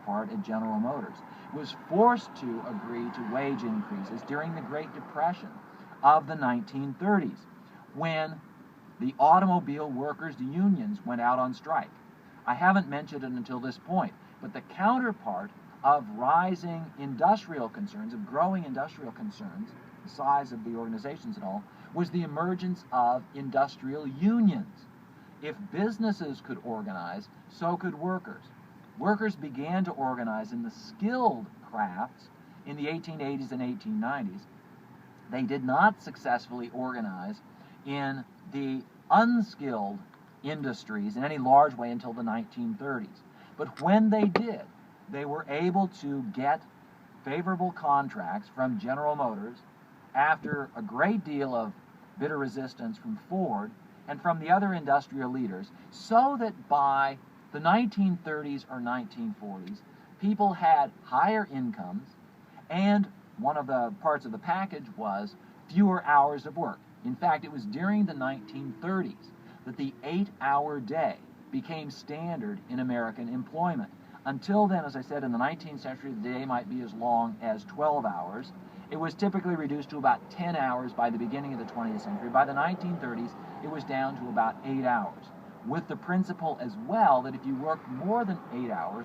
counterpart at General Motors, was forced to agree to wage increases during the Great Depression of the 1930s, when the automobile workers' unions went out on strike. I haven't mentioned it until this point, but the counterpart of rising industrial concerns, of growing industrial concerns, the size of the organizations and all, was the emergence of industrial unions. If businesses could organize, so could workers. Workers began to organize in the skilled crafts in the 1880s and 1890s. They did not successfully organize in the unskilled industries in any large way until the 1930s. But when they did, they were able to get favorable contracts from General Motors after a great deal of bitter resistance from Ford and from the other industrial leaders, so that by the 1930s or 1940s, people had higher incomes, and one of the parts of the package was fewer hours of work. In fact, it was during the 1930s that the 8-hour day became standard in American employment. Until then, as I said, in the 19th century, the day might be as long as 12 hours. It was typically reduced to about 10 hours by the beginning of the 20th century. By the 1930s, it was down to about 8 hours, with the principle as well that if you worked more than 8 hours,